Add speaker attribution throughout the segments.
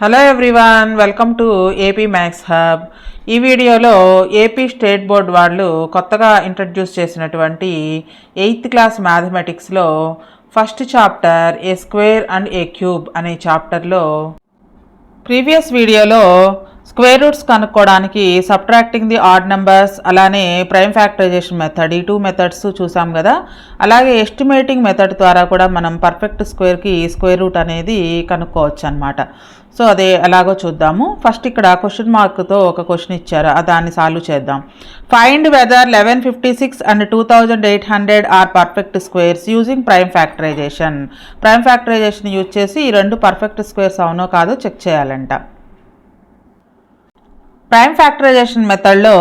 Speaker 1: Hello everyone, welcome to AP maths hub. ఈ వీడియోలో AP state board వాళ్ళు కొత్తగా ఇంట్రడ్యూస్ చేసినటువంటి 8th క్లాస్ మ్యాథమెటిక్స్లో first chapter a square and a cube అనే చాప్టర్లో ప్రీవియస్ వీడియోలో స్క్వేర్ రూట్స్ కనుక్కోవడానికి సబ్ట్రాక్టింగ్ ది ఆడ్ నెంబర్స్ అలానే ప్రైమ్ ఫ్యాక్టరైజేషన్ మెథడ్ ఈ 2 మెథడ్స్ చూసాం కదా. అలాగే ఎస్టిమేటింగ్ మెథడ్ ద్వారా కూడా మనం పర్ఫెక్ట్ స్క్వేర్కి స్క్వేర్ రూట్ అనేది కనుక్కోవచ్చు అనమాట. సో అదే ఎలాగో చూద్దాము. ఫస్ట్ ఇక్కడ క్వశ్చన్ మార్క్తో ఒక క్వశ్చన్ ఇచ్చారు, దాన్ని సాల్వ్ చేద్దాం. Find whether 1156 and 2800 are perfect squares using prime factorization. Prime factorization use చేసి ఈ రెండు పర్ఫెక్ట్ స్క్వేర్స్ అవునో కాదో చెక్ చేయాలంట. ప్రైమ్ ఫ్యాక్టరైజేషన్ మెథడ్లో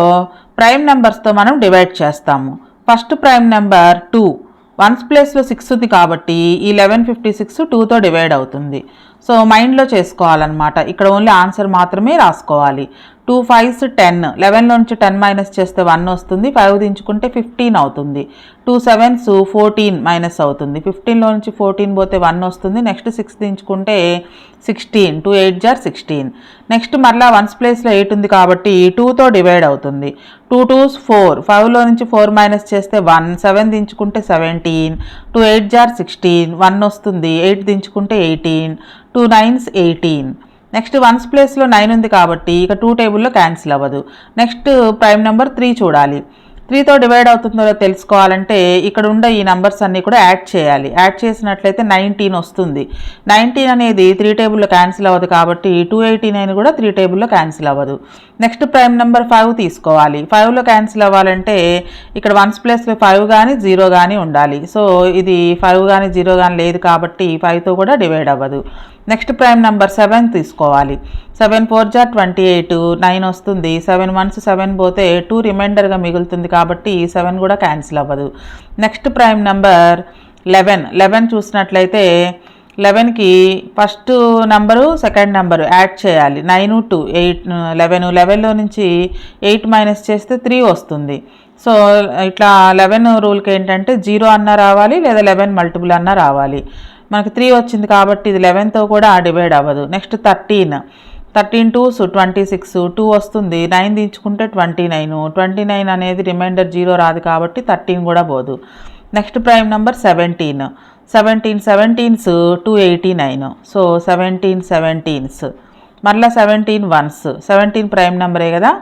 Speaker 1: ప్రైమ్ నెంబర్స్తో మనం డివైడ్ చేస్తాము. ఫస్ట్ ప్రైమ్ నెంబర్ 2, 1's ప్లేస్లో 6 ఉంది కాబట్టి ఈ 1156 2తో డివైడ్ అవుతుంది. సో మైండ్లో చేసుకోవాలన్నమాట. ఇక్కడ ఓన్లీ ఆన్సర్ మాత్రమే రాసుకోవాలి. 2 5s 10, 11లో నుంచి 10 మైనస్ చేస్తే 1 వస్తుంది, 5 దించుకుంటే 15 అవుతుంది. 2 7s 14 మైనస్ అవుతుంది, 15లో నుంచి 14 పోతే 1 వస్తుంది. Next 6 దించుకుంటే 16, 2 8 jar 16. నెక్స్ట్ మరలా 1's ప్లేస్లో 8 ఉంది కాబట్టి 2తో డివైడ్ అవుతుంది. 2 2s 4, 5లో నుంచి 4 మైనస్ చేస్తే 1, 7 దించుకుంటే 17, 2 8 జార్ 16, 1 వస్తుంది. 8 దించుకుంటే 18, 2 9s 18. నెక్స్ట్ 1's ప్లేస్లో 9 ఉంది కాబట్టి ఇక 2 టేబుల్లో క్యాన్సిల్ అవ్వదు. నెక్స్ట్ ప్రైమ్ నెంబర్ 3 చూడాలి. 3తో డివైడ్ అవుతుందో తెలుసుకోవాలంటే ఇక్కడ ఉండే ఈ నెంబర్స్ అన్నీ కూడా యాడ్ చేయాలి. యాడ్ చేసినట్లయితే 19 వస్తుంది. 19 అనేది 3 టేబుల్లో క్యాన్సిల్ అవ్వదు కాబట్టి 289 కూడా 3 టేబుల్లో క్యాన్సిల్ అవ్వదు. నెక్స్ట్ ప్రైమ్ నెంబర్ 5 తీసుకోవాలి. 5లో క్యాన్సిల్ అవ్వాలంటే ఇక్కడ 1's ప్లేస్లో 5 కానీ 0 కానీ ఉండాలి. సో ఇది 5 కానీ 0 కానీ లేదు కాబట్టి 5తో కూడా డివైడ్ అవ్వదు. నెక్స్ట్ ప్రైమ్ నెంబర్ 7 తీసుకోవాలి. 7 4 జార్ 28, 9 వస్తుంది. 7 1s 7 పోతే 2 రిమైండర్గా మిగులుతుంది కాబట్టి 7 కూడా క్యాన్సిల్ అవ్వదు. నెక్స్ట్ ప్రైమ్ నెంబర్ 11 చూసినట్లయితే 11కి first number second number add చేయాలి. 9 2 8 11లో నుంచి 8 మైనస్ చేస్తే 3 వస్తుంది. సో ఇట్లా 11 రూల్కి ఏంటంటే 0 అన్నా రావాలి లేదా 11 మల్టిపుల్ అన్నా రావాలి. మనకి 3 వచ్చింది కాబట్టి ఇది 11తో కూడా డివైడ్ అవ్వదు. నెక్స్ట్ 13 2s 26, 2 వస్తుంది. 9 దించుకుంటే 29, 29 అనేది రిమైండర్ 0 రాదు కాబట్టి 13 కూడా పోదు. Next prime number 17 17s 289. So 17s మళ్ళీ 17 1s, 17 ప్రైమ్ నెంబరే కదా.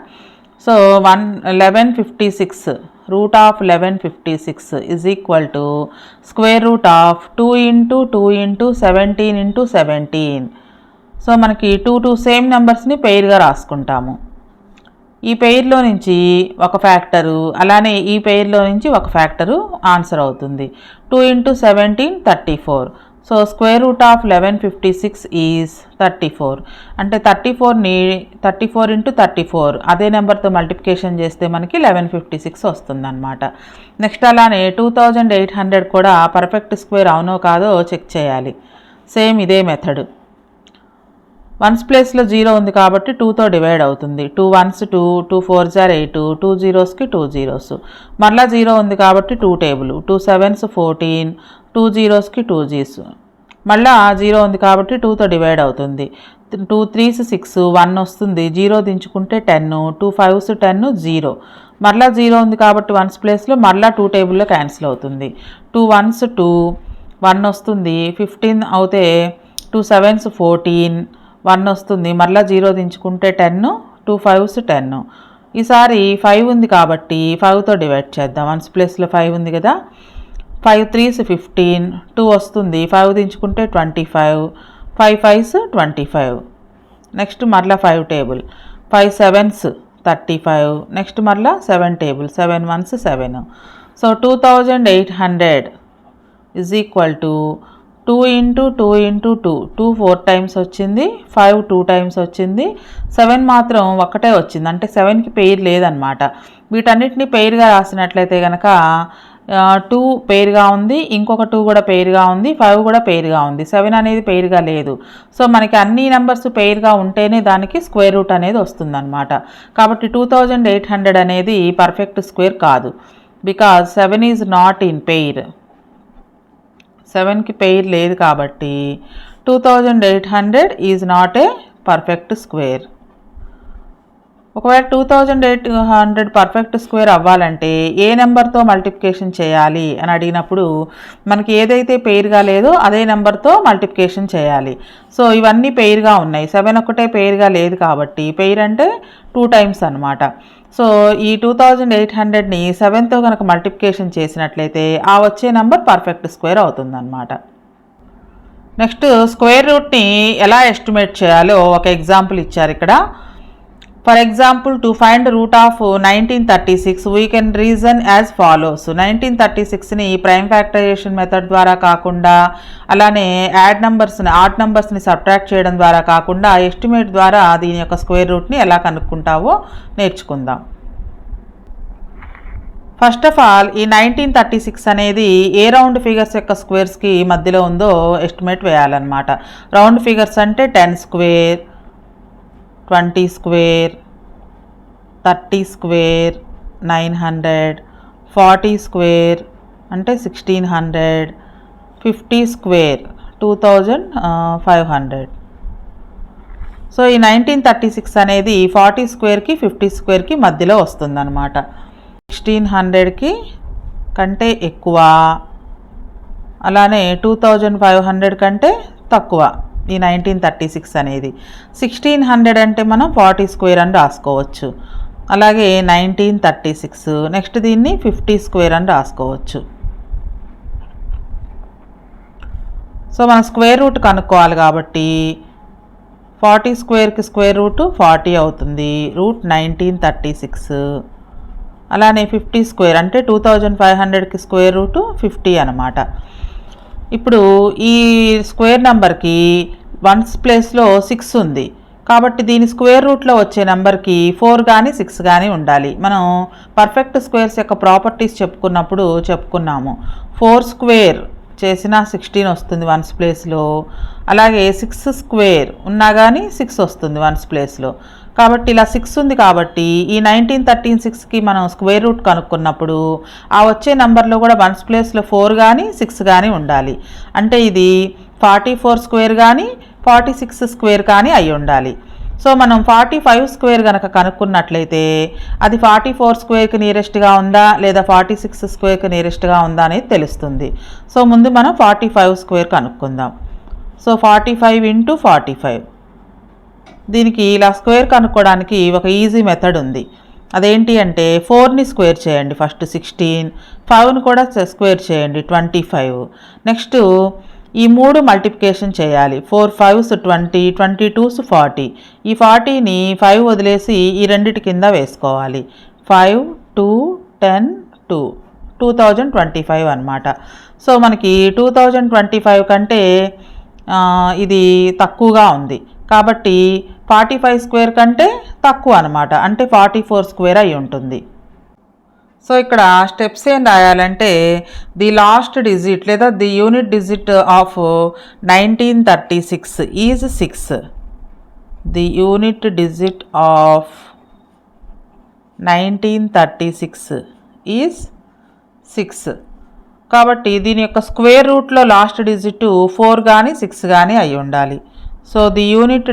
Speaker 1: So 1156 root of 1156 is equal to square root of 2 into 2 into 17 into 17. So మనకి 2 సేమ్ నెంబర్స్ని పెయిర్గా రాసుకుంటాము. ఈ పెయిర్లో నుంచి ఒక ఫ్యాక్టరు అలానే ఈ పెయిర్లో నుంచి ఒక ఫ్యాక్టరు ఆన్సర్ అవుతుంది. 2 into 17 34. So square root of 1156 is 34. అంటే 34 into 34 అదే నెంబర్తో మల్టిప్లికేషన్ చేస్తే మనకి 1156 వస్తుందన్నమాట. నెక్స్ట్ అలానే 2800 కూడా పర్ఫెక్ట్ స్క్వేర్ అవునో కాదో చెక్ చేయాలి. సేమ్ ఇదే మెథడ్. 1's ప్లేస్లో 0 ఉంది కాబట్టి 2తో డివైడ్ అవుతుంది. 2 1s 2, 2 4s 8, 2 0sకి 2 0s. మరలా 0 ఉంది కాబట్టి 2 టేబుల్. 2 7s 14, 2 0sకి 2 G's. మళ్ళీ 0 ఉంది కాబట్టి 2తో డివైడ్ అవుతుంది. 2 3s 6, 1 వస్తుంది. 0 దించుకుంటే 10, 2 5s 10 0. మళ్ళీ 0 ఉంది కాబట్టి 1's ప్లేస్లో మళ్ళీ 2 టేబుల్లో క్యాన్సిల్ అవుతుంది. 2 1s 2, 1 వస్తుంది. 15 అవుతే 2 7s 14, 1 వస్తుంది. మళ్ళీ 0 దించుకుంటే 10, 2 5s 10. ఈసారి 5 ఉంది కాబట్టి 5తో డివైడ్ చేద్దాం. 1's ప్లేస్లో 5 ఉంది కదా. 5 3s 15, 2 వస్తుంది. 5 దించుకుంటే 25, 5 5s 25. నెక్స్ట్ మరలా 5 టేబుల్. 5 7s 35. నెక్స్ట్ మరలా 7 table. 7 1s 7. So 2800 is equal to 2 into 2 into 2. 2 4 times వచ్చింది, 5 2 times వచ్చింది, 7 మాత్రం ఒక్కటే వచ్చింది. అంటే 7కి పెయిర్ లేదనమాట. వీటన్నిటిని పెయిర్గా రాసినట్లయితే కనుక 2 పెయిర్గా ఉంది, ఇంకొక 2 కూడా పెయిర్గా ఉంది, 5 కూడా పెయిర్గా ఉంది. 7 అనేది పెయిర్గా లేదు. సో మనకి అన్ని నెంబర్స్ పెయిర్గా ఉంటేనే దానికి స్క్వేర్ రూట్ అనేది వస్తుందన్నమాట. కాబట్టి 2800 అనేది పర్ఫెక్ట్ స్క్వేర్ కాదు. Because 7 is not in pair. 7కి పెయిర్ లేదు కాబట్టి 2800 is not a perfect square. ఒకవేళ 2800 పర్ఫెక్ట్ స్క్వేర్ అవ్వాలంటే ఏ నెంబర్తో మల్టిప్లికేషన్ చేయాలి అని అడిగినప్పుడు మనకి ఏదైతే పెయిర్గా లేదో అదే నెంబర్తో మల్టిప్లికేషన్ చేయాలి. సో ఇవన్నీ పెయిర్గా ఉన్నాయి, 7 ఒకటే పెయిర్గా లేదు కాబట్టి పెయిర్ అంటే 2 టైమ్స్ అనమాట. సో ఈ 2800ని 7తో కనుక మల్టిప్లికేషన్ చేసినట్లయితే ఆ వచ్చే నెంబర్ పర్ఫెక్ట్ స్క్వేర్ అవుతుందన్నమాట. నెక్స్ట్ స్క్వేర్ రూట్ని ఎలా ఎస్టిమేట్ చేయాలో ఒక ఎగ్జాంపుల్ ఇచ్చారు ఇక్కడ. For example, to find root of 1936 we can reason as follows. 1936ని ప్రైమ్ ఫ్యాక్టరైజేషన్ మెథడ్ ద్వారా కాకుండా, అలానే ఆడ్ నెంబర్స్ని సబ్ట్రాక్ట్ చేయడం ద్వారా కాకుండా ఎస్టిమేట్ ద్వారా దీని యొక్క స్క్వేర్ రూట్ని ఎలా కనుక్కుంటావో నేర్చుకుందాం. ఫస్ట్ ఆఫ్ ఆల్ ఈ 1936 అనేది ఏ రౌండ్ ఫిగర్స్ యొక్క స్క్వేర్స్కి మధ్యలో ఉందో ఎస్టిమేట్ వేయాలన్నమాట. రౌండ్ ఫిగర్స్ అంటే 10 స్క్వేర్, 20 స్క్వేర్, 30 స్క్వేర్ 900, 40 స్క్వేర్ అంటే 1600, 50 స్క్వేర్ 2500. సో ఈ 1936 అనేది 40 స్క్వేర్కి 50 స్క్వేర్కి మధ్యలో వస్తుందన్నమాట. 1600కి కంటే ఎక్కువ, అలానే 2500 కంటే తక్కువ ఈ 1936 అనేది. 1600 అంటే మనం 40 స్క్వేర్ అని రాసుకోవచ్చు. అలాగే 1936 నెక్స్ట్ దీన్ని 50 స్క్వేర్ అని రాసుకోవచ్చు. సో మనం స్క్వేర్ రూట్ కనుక్కోవాలి కాబట్టి 40 స్క్వేర్కి స్క్వేర్ రూట్ 40 అవుతుంది, రూట్ 1936. అలానే 50 స్క్వేర్ అంటే 2500కి స్క్వేర్ రూట్ 50 అనమాట. ఇప్పుడు ఈ స్క్వేర్ నెంబర్కి వన్స్ ప్లేస్లో 6 ఉంది కాబట్టి దీని స్క్వేర్ రూట్లో వచ్చే నెంబర్కి 4 కానీ 6 కానీ ఉండాలి. మనం పర్ఫెక్ట్ స్క్వేర్స్ యొక్క ప్రాపర్టీస్ చెప్పుకున్నాము. 4 స్క్వేర్ చేసినా 16 వస్తుంది వన్స్ ప్లేస్లో, అలాగే 6 స్క్వేర్ ఉన్నా కానీ 6 వస్తుంది వన్స్ ప్లేస్లో. కాబట్టి ఇలా 6 ఉంది కాబట్టి ఈ 1936కి మనం స్క్వేర్ రూట్ కనుక్కున్నప్పుడు ఆ వచ్చే నెంబర్లో కూడా వన్స్ ప్లేస్లో 4 కానీ 6 కానీ ఉండాలి. అంటే ఇది 44 స్క్వేర్ కానీ 46 స్క్వేర్ కానీ అయి ఉండాలి. సో మనం 45 స్క్వేర్ కనుక కనుక్కున్నట్లయితే అది 44 స్క్వేర్కి నియరెస్ట్గా ఉందా లేదా 46 స్క్వేర్కి నియరెస్ట్గా ఉందా అనేది తెలుస్తుంది. సో ముందు మనం 45 స్క్వేర్ కనుక్కుందాం. సో 45 × 45. దీనికి ఇలా స్క్వేర్ కనుక్కోవడానికి ఒక ఈజీ మెథడ్ ఉంది. అదేంటి అంటే 4ని స్క్వేర్ చేయండి ఫస్ట్ 16, 5ని కూడా స్క్వేర్ చేయండి 25. నెక్స్ట్ ఈ 3 మల్టిప్లికేషన్ చేయాలి. 4 5s 20, 22s 40. ఈ 40ని 5 వదిలేసి ఈ రెండిటి కింద వేసుకోవాలి. 5 2 10 2 2025 అనమాట. సో మనకి 2025 కంటే ఇది తక్కువగా ఉంది కాబట్టి 45 స్క్వేర్ కంటే తక్కువ అనమాట, అంటే 44 స్క్వేర్ అయి ఉంటుంది. సో ఇక్కడ స్టెప్స్ ఏం రాయాలంటే ది లాస్ట్ డిజిట్ లేదా the unit digit of 1936 is 6. The unit digit of 1936 is 6. కాబట్టి దీని యొక్క స్క్వేర్ రూట్లో లాస్ట్ డిజిట్ 4 కానీ 6 కానీ అయి ఉండాలి. సో ది యూనిట్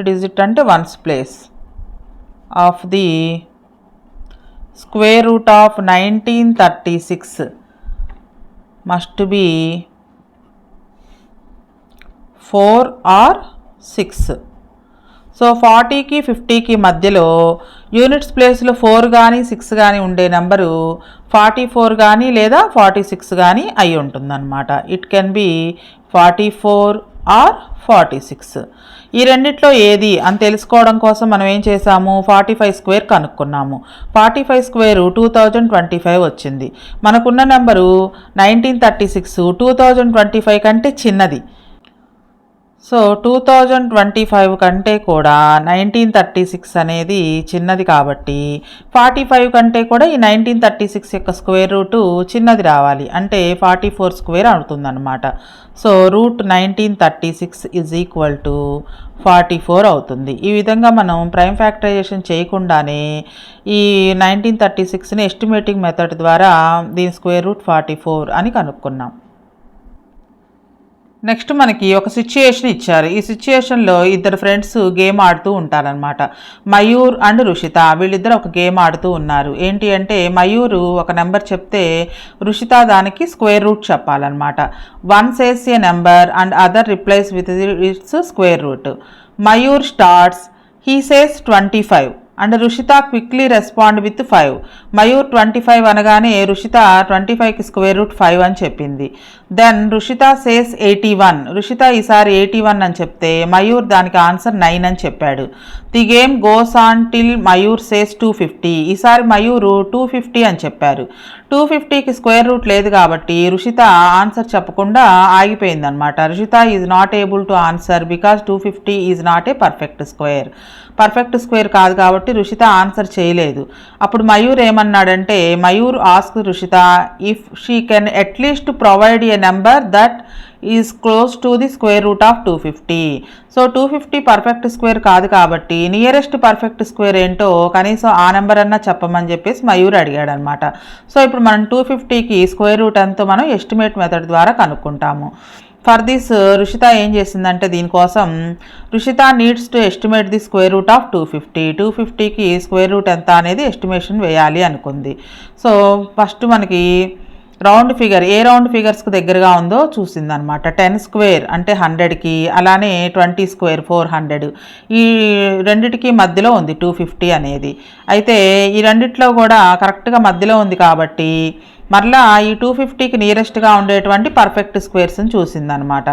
Speaker 1: డిజిట్ అంటే ones place of the square root of 1936 must be 4 or 6. సో 40కి 50కి మధ్యలో యూనిట్స్ ప్లేస్లో 4 కానీ 6 కానీ ఉండే నెంబరు 44 కానీ లేదా 46 కానీ అయి ఉంటుందన్నమాట. It can be 44 or 46. ఈ రెండిట్లో ఏది అని తెలుసుకోవడం కోసం మనం ఏం చేసాము, 45 స్క్వేర్ కనుక్కున్నాము. 45 స్క్వేరు 2025 వచ్చింది. మనకున్న నెంబరు 1936 2025 కంటే చిన్నది. సో 2025 కంటే కూడా 1936 అనేది చిన్నది కాబట్టి 45 కంటే కూడా ఈ 1936 యొక్క స్క్వేర్ రూటు చిన్నది రావాలి, అంటే 44 స్క్వేర్ అవుతుందన్నమాట. So root 1936 is equal to 44 అవుతుంది. ఈ విధంగా మనం ప్రైమ్ ఫ్యాక్టరైజేషన్ చేయకుండానే ఈ 1936ని ఎస్టిమేటింగ్ మెథడ్ ద్వారా దీని స్క్వేర్ రూట్ 44 అని కనుక్కున్నాం. నెక్స్ట్ మనకి ఒక సిచ్యుయేషన్ ఇచ్చారు. ఈ సిచ్యుయేషన్లో ఇద్దరు ఫ్రెండ్స్ గేమ్ ఆడుతూ ఉంటారనమాట. మయూర్ అండ్ రుషిత వీళ్ళిద్దరు ఒక గేమ్ ఆడుతూ ఉన్నారు. ఏంటి అంటే మయూరు ఒక నెంబర్ చెప్తే రుషిత దానికి స్క్వేర్ రూట్ చెప్పాలన్నమాట. One says a number and other replies with its square root. Mayur starts, he says 25 and Rushita quickly respond with 5. Mayur 25 అనగానే రుషిత 25కి స్క్వేర్ రూట్ 5 అని చెప్పింది. Then Rushitha says 81. రుషిత ఈసారి 81 అని చెప్తే మయూర్ దానికి ఆన్సర్ 9 అని చెప్పాడు. The game goes on till Mayur says 250. ఈసారి మయూరు 250 అని చెప్పారు. 250కి స్క్వేర్ రూట్ లేదు కాబట్టి రుషిత ఆన్సర్ చెప్పకుండా ఆగిపోయిందనమాట. Rushita is not able to answer because 250 is not a perfect square. Perfect square కాదు కాబట్టి రుషిత ఆన్సర్ చేయలేదు. అప్పుడు మయూర్ ఏమన్నాడంటే Mayur ask Rushita if she can at least provide a number that is close to the square root of 250. So 250 perfect square కాదు కాబట్టి nearest perfect square ఏంటో కనీసం ఆ నెంబర్ అన్నా చెప్పమని చెప్పేసి మయూర్ అడిగాడు అనమాట. సో ఇప్పుడు మనం 250కి స్క్వేర్ రూట్ ఎంతో మనం ఎస్టిమేట్ మెథడ్ ద్వారా కనుక్కుంటాము. ఫర్ దిస్ రుషిత ఏం చేసిందంటే దీనికోసం Rushita needs to estimate the square root of 250. 250కి స్క్వేర్ రూట్ ఎంత అనేది ఎస్టిమేషన్ వేయాలి అనుకుంది. సో ఫస్ట్ మనకి రౌండ్ ఫిగర్ ఏ రౌండ్ ఫిగర్స్కి దగ్గరగా ఉందో చూసిందనమాట. 10 స్క్వేర్ అంటే 100కి, అలానే 20 స్క్వేర్ 400. ఈ రెండిటికి మధ్యలో ఉంది 250 అనేది. అయితే ఈ రెండిట్లో కూడా కరెక్ట్గా మధ్యలో ఉంది కాబట్టి మరలా ఈ 250కి నియరెస్ట్గా ఉండేటువంటి పర్ఫెక్ట్ స్క్వేర్స్ని చూసిందనమాట.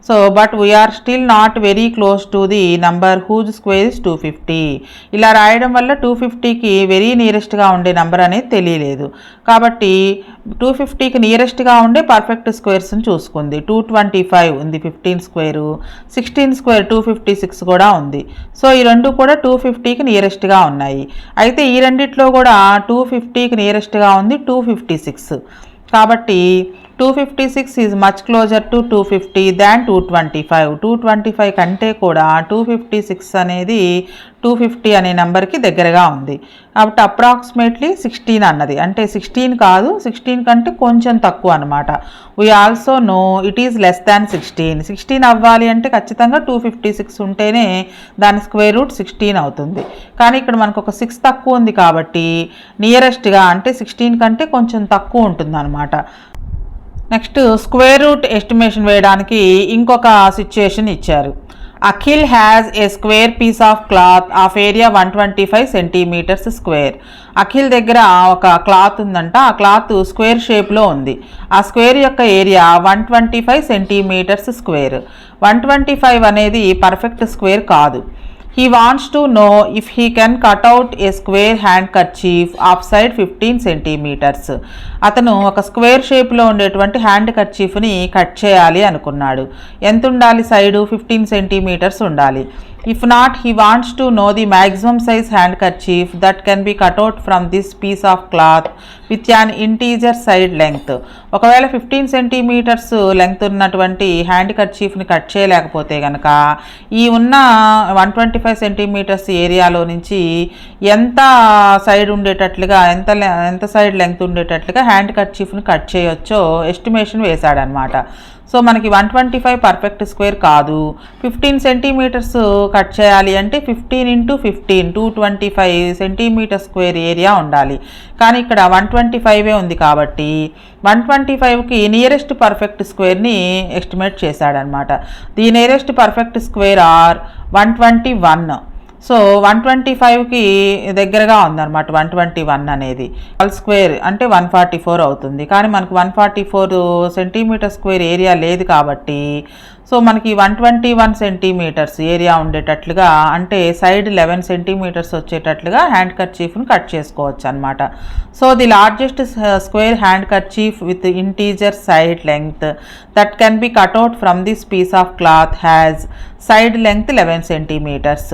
Speaker 1: So but we are still not very close to the number whose square is 250. ఇలా రాయడం వల్ల 250కి వెరీ నియరెస్ట్గా ఉండే నెంబర్ అనేది తెలియలేదు. కాబట్టి 250కి నియరెస్ట్గా ఉండే పర్ఫెక్ట్ స్క్వేర్స్ని చూసుకుంది. 225 ఉంది 15 స్క్వేరు, 16 స్క్వేర్ 256 కూడా ఉంది. సో ఈ రెండు కూడా 250కి నియరెస్ట్గా ఉన్నాయి. అయితే ఈ రెండిట్లో కూడా 250కి నియరెస్ట్గా ఉంది 256. కాబట్టి 256 ఈజ్ మచ్ క్లోజర్ టు 250 దాన్ 225. 225 కంటే కూడా 256 అనేది 250 అనే నెంబర్కి దగ్గరగా ఉంది. కాబట్టి అప్రాక్సిమేట్లీ 16 అన్నది, అంటే 16 కాదు, 16 కంటే కొంచెం తక్కువ అనమాట. We also know it is less than 16. 16 అవ్వాలి అంటే ఖచ్చితంగా 256 ఉంటేనే దాని స్క్వేర్ రూట్ 16 అవుతుంది. కానీ ఇక్కడ మనకు ఒక 6 తక్కువ ఉంది కాబట్టి నియరెస్ట్గా అంటే 16 కంటే కొంచెం తక్కువ ఉంటుంది అనమాట. నెక్స్ట్ స్క్వేర్ రూట్ ఎస్టిమేషన్ వేయడానికి ఇంకొక సిచ్యుయేషన్ ఇచ్చారు. Akhil has a square piece of cloth of area 125 centimetres square. Akhil దగ్గర ఒక క్లాత్ ఉందంట. ఆ క్లాత్ స్క్వేర్ షేప్లో ఉంది. ఆ స్క్వేర్ యొక్క ఏరియా 125 సెంటీమీటర్స్ స్క్వేర్. 125 అనేది పర్ఫెక్ట్ స్క్వేర్ కాదు. He wants to know if he can cut out a square handkerchief of side 15 centimeters. అతను ఒక స్క్వేర్ షేప్లో ఉండేటువంటి హ్యాండ్ కర్చీఫ్ని కట్ చేయాలి అనుకున్నాడు. ఎంత ఉండాలి? సైడు 15 సెంటీమీటర్స్ ఉండాలి. If not, he wants to know the maximum size handkerchief that can be cut out from this piece of cloth with an integer side length. ఒకవేళ 15 సెంటీమీటర్స్ లెంగ్త్ ఉన్నటువంటి hand కర్చీఫ్ని cut చేయలేకపోతే కనుక ఈ ఉన్న 125 centimetres ఏరియాలో నుంచి ఎంత సైడ్ ఉండేటట్లుగా ఎంత సైడ్ లెంగ్త్ ఉండేటట్లుగా హ్యాండ్ కర్చీఫ్ని కట్ చేయొచ్చో ఎస్టిమేషన్ వేశాడనమాట. సో మనకి 125 పర్ఫెక్ట్ స్క్వేర్ కాదు. 15 సెంటీమీటర్స్ కట్ చేయాలి అంటే 15 × 15 225 సెంటీమీటర్ స్క్వేర్ ఏరియా ఉండాలి. కానీ ఇక్కడ 125 ఉంది కాబట్టి 125కి నియరెస్ట్ పర్ఫెక్ట్ స్క్వేర్ని ఎస్టిమేట్ చేశాడనమాట. The nearest perfect square are 121. So 125కి దగ్గరగా ఉందన్నమాట 121 అనేది. ఆల్ స్క్వేర్ అంటే 144 అవుతుంది. కానీ మనకు 144 సెంటీమీటర్ స్క్వేర్ ఏరియా లేదు కాబట్టి సో మనకి 121 సెంటీమీటర్స్ ఏరియా ఉండేటట్లుగా, అంటే సైడ్ 11 సెంటీమీటర్స్ వచ్చేటట్లుగా హ్యాండ్ కర్చీఫ్ని కట్ చేసుకోవచ్చు అనమాట. So the largest square handkerchief with integer side length that can be cut out from this piece of cloth has side length 11 centimetres.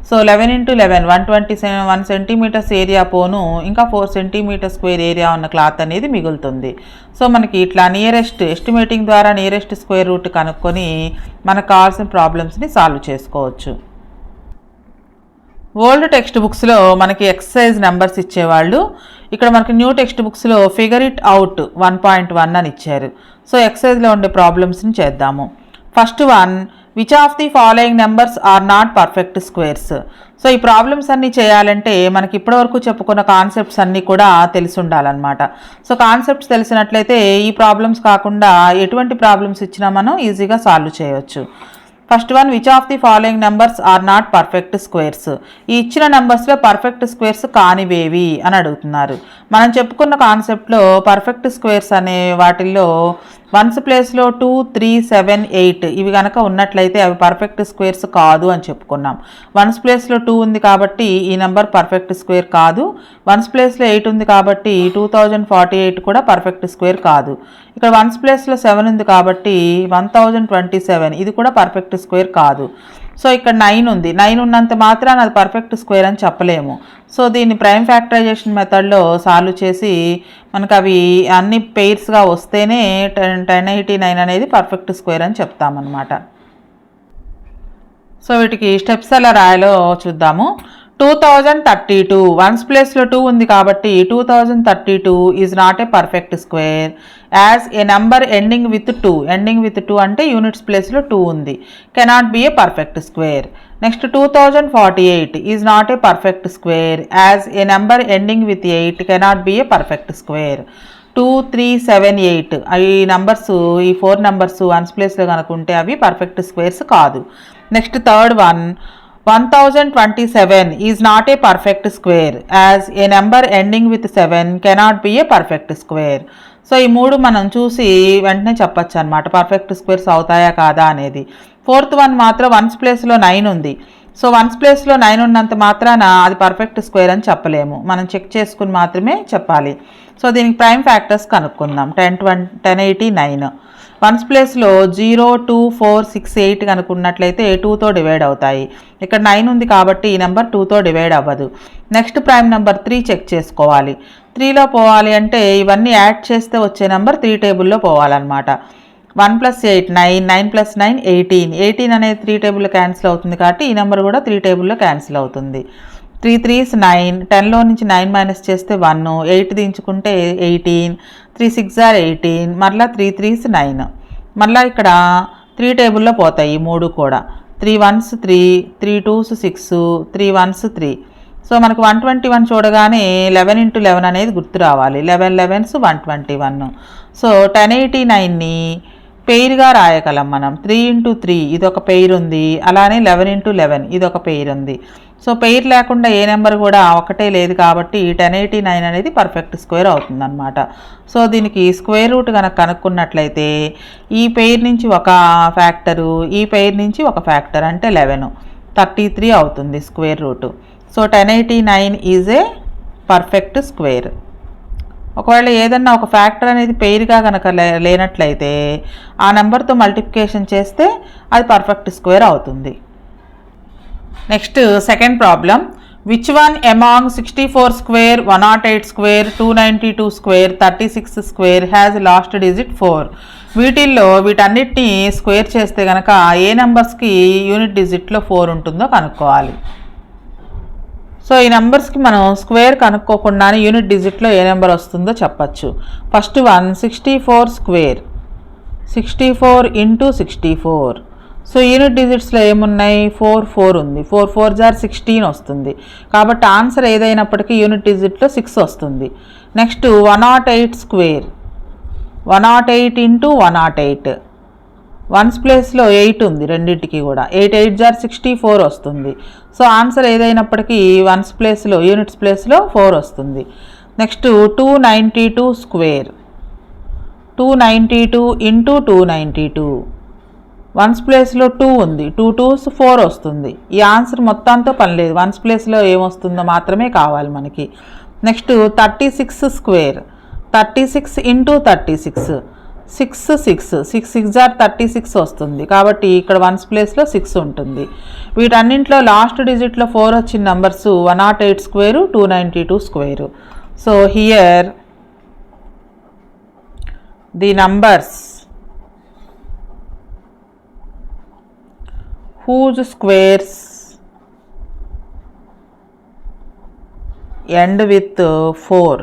Speaker 1: So 11 × 11 121 centimetres area పోను ఇంకా 4 centimetre square area ఉన్న cloth అనేది మిగులుతుంది. So మనకి ఇట్లా nearest estimating ద్వారా nearest square root కనుక్కొని మనకు కావాల్సిన ప్రాబ్లమ్స్ని సాల్వ్ చేసుకోవచ్చు. ఓల్డ్ టెక్స్ట్ బుక్స్లో మనకి ఎక్సర్సైజ్ నెంబర్స్ ఇచ్చేవాళ్ళు. ఇక్కడ మనకి న్యూ టెక్స్ట్ బుక్స్లో ఫిగర్ ఇట్ అవుట్ 1.1 అని ఇచ్చారు. సో ఎక్సర్సైజ్లో ఉండే ప్రాబ్లమ్స్ని చేద్దాము. First one, which of the following numbers are not perfect squares. So ఈ ప్రాబ్లమ్స్ అన్నీ చేయాలంటే మనకి ఇప్పటివరకు చెప్పుకున్న కాన్సెప్ట్స్ అన్నీ కూడా తెలిసి ఉండాలన్నమాట. సో కాన్సెప్ట్స్ తెలిసినట్లయితే ఈ ప్రాబ్లమ్స్ కాకుండా ఎటువంటి ప్రాబ్లమ్స్ ఇచ్చినా మనం ఈజీగా సాల్వ్ చేయవచ్చు. First one, which of the following numbers are not perfect squares. ఈ ఇచ్చిన నెంబర్స్లో పర్ఫెక్ట్ స్క్వేర్స్ కానివేవి అని అడుగుతున్నారు. మనం చెప్పుకున్న కాన్సెప్ట్లో పర్ఫెక్ట్ స్క్వేర్స్ అనే వాటిల్లో వన్స్ ప్లేస్లో 2, 3, 7, 8 ఇవి కనుక ఉన్నట్లయితే అవి పర్ఫెక్ట్ స్క్వేర్స్ కాదు అని చెప్పుకున్నాం. వన్స్ ప్లేస్లో 2 ఉంది కాబట్టి ఈ నెంబర్ పర్ఫెక్ట్ స్క్వేర్ కాదు. వన్స్ ప్లేస్లో 8 ఉంది కాబట్టి 2048 కూడా పర్ఫెక్ట్ స్క్వేర్ కాదు. ఇక్కడ వన్స్ ప్లేస్లో 7 ఉంది కాబట్టి 1027 ఇది కూడా పర్ఫెక్ట్ స్క్వేర్ కాదు. సో ఇక్కడ 9 ఉంది. 9 ఉన్నంత మాత్రాన అది పర్ఫెక్ట్ స్క్వేర్ అని చెప్పలేము. సో దీన్ని ప్రైమ్ ఫ్యాక్టరైజేషన్ మెథడ్లో సాల్వ్ చేసి మనకు అవి అన్ని పెయిర్స్గా వస్తేనే 1089 అనేది పర్ఫెక్ట్ స్క్వేర్ అని చెప్తామన్నమాట. సో వీటికి స్టెప్స్ ఎలా రాయాలో చూద్దాము. 2032 వన్స్ ప్లేస్లో 2 ఉంది కాబట్టి 2032 is not a perfect square as a number ending with 2. Ending with 2 అంటే యూనిట్స్ ప్లేస్లో 2 ఉంది. Cannot be A perfect square. Next 2048 is not a perfect square as a number ending with 8 cannot be A perfect square. 2, 3, 7, 8 ఈ numbers, ఈ 4 numbers once ప్లేస్లో కనుక ఉంటే అవి perfect squares కాదు. Next third one, 1027 is not a perfect square as a number ending with 7 cannot be A perfect square. So ఈ మూడు మనం చూసి వెంటనే చెప్పచ్చు అనమాట పర్ఫెక్ట్ స్క్వేర్స్ అవుతాయా కాదా అనేది. ఫోర్త్ వన్ మాత్రం వన్స్ ప్లేస్లో 9 ఉంది. సో వన్స్ ప్లేస్లో 9 ఉన్నంత మాత్రాన అది పర్ఫెక్ట్ స్క్వేర్ అని చెప్పలేము. మనం చెక్ చేసుకుని మాత్రమే చెప్పాలి. సో దీనికి ప్రైమ్ ఫ్యాక్టర్స్ కనుక్కుందాం. 1089 వన్స్ ప్లేస్లో 0, 2, 4, 6, 8 కనుక్కున్నట్లయితే 2తో డివైడ్ అవుతాయి. ఇక్కడ 9 ఉంది కాబట్టి ఈ నెంబర్ 2తో డివైడ్ అవ్వదు. నెక్స్ట్ ప్రైమ్ నెంబర్ 3 చెక్ చేసుకోవాలి. 3లో పోవాలి అంటే ఇవన్నీ యాడ్ చేస్తే వచ్చే నెంబర్ 3 టేబుల్లో పోవాలన్నమాట. 1 + 8 9, 9 + 9 18. 18 అనేది 3 టేబుల్లో క్యాన్సిల్ అవుతుంది కాబట్టి ఈ నెంబర్ కూడా 3 టేబుల్లో క్యాన్సిల్ అవుతుంది. 3 3s 9, 10లో నుంచి 9 మైనస్ చేస్తే 1, 8 దించుకుంటే 18, 3 6 are 18, మరలా 3 3s 9. మరలా ఇక్కడ 3 టేబుల్లో పోతాయి 3 కూడా. 3 1s 3, 3 2s 6, 3 1s 3. సో మనకు 121 చూడగానే 11 × 11 అనేది గుర్తు రావాలి. 11 11s 121. సో 1089ని పెయిర్గా రాయగలం మనం. 3 × 3 ఇది ఒక పెయిర్ ఉంది. అలానే 11 × 11 ఇది ఒక పెయిర్ ఉంది. సో పెయిర్ లేకుండా ఏ నెంబర్ కూడా ఒకటే లేదు కాబట్టి 1089 అనేది పర్ఫెక్ట్ స్క్వేర్ అవుతుందన్నమాట. సో దీనికి స్క్వేర్ రూట్ కనుక కనుక్కున్నట్లయితే ఈ పెయిర్ నుంచి ఒక ఫ్యాక్టరు, ఈ పెయిర్ నుంచి ఒక ఫ్యాక్టర్ అంటే 11, 33 అవుతుంది square root. So 1089 is a perfect square. ఒకవేళ ఏదన్నా ఒక ఫ్యాక్టర్ అనేది పెయిర్గా కనుక లేనట్లయితే ఆ నెంబర్తో మల్టిప్లికేషన్ చేస్తే అది పర్ఫెక్ట్ స్క్వేర్ అవుతుంది. Next second problem, which one among 64 square, 108 square, 292 square, 36 square has last digit 4. వీటిల్లో వీటన్నిటిని స్క్వేర్ చేస్తే కనుక ఏ నెంబర్స్కి యూనిట్ డిజిట్లో 4 ఉంటుందో కనుక్కోవాలి. సో ఈ నెంబర్స్కి మనం స్క్వేర్ కనుక్కోకుండానే యూనిట్ డిజిట్లో ఏ నెంబర్ వస్తుందో చెప్పచ్చు. First one 64 square, 64 × 64. So unit డిజిట్స్లో ఏమున్నాయి? 4 4 ఉంది. 4 4s are 16 వస్తుంది. కాబట్టి ఆన్సర్ ఏదైనప్పటికీ యూనిట్ డిజిట్లో 6 వస్తుంది. Next 108 square, 108 × 108. వన్స్ ప్లేస్లో 8 ఉంది రెండింటికి కూడా. 8 8s are 64 వస్తుంది. సో ఆన్సర్ ఏదైనప్పటికీ వన్స్ ప్లేస్లో యూనిట్స్ ప్లేస్లో 4 వస్తుంది. Next 292 square, 292 × 292. వన్స్ ప్లేస్లో 2 ఉంది. 2 2s 4 వస్తుంది. ఈ ఆన్సర్ మొత్తంతో పని లేదు, వన్స్ ప్లేస్లో ఏమొస్తుందో మాత్రమే కావాలి మనకి. Next 36 square, 36 × 36. 6 6 6 6s are 36 వస్తుంది. కాబట్టి ఇక్కడ వన్స్ ప్లేస్లో 6 ఉంటుంది. వీటన్నింటిలో లాస్ట్ డిజిట్లో 4 వచ్చిన numbers 108 square, 292 square. So here the numbers whose squares end with 4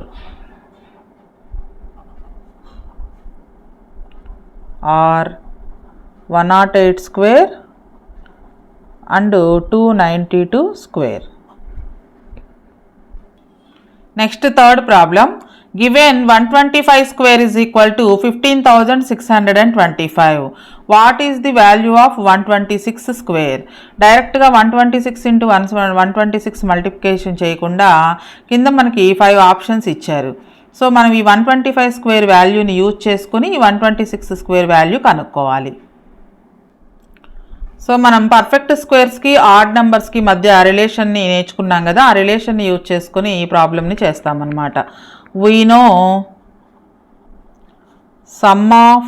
Speaker 1: are 108 square and 292 square. Next, third problem. Given 125 square is equal to 15,625. What is the value of 126 square? Direct గా 126 into 126 multiplication చేయకుండా కింద మనకి 5 options ఇచ్చారు. So మనం ఈ 125 square వాల్యూని use చేసుకుని ఈ 126 స్క్వేర్ వాల్యూ కనుక్కోవాలి. సో మనం పర్ఫెక్ట్ స్క్వేర్స్కి ఆడ్ నెంబర్స్కి మధ్య రిలేషన్ని నేర్చుకున్నాం కదా, ఆ రిలేషన్ని యూజ్ చేసుకుని ఈ ప్రాబ్లమ్ని చేస్తామన్నమాట. We know sum of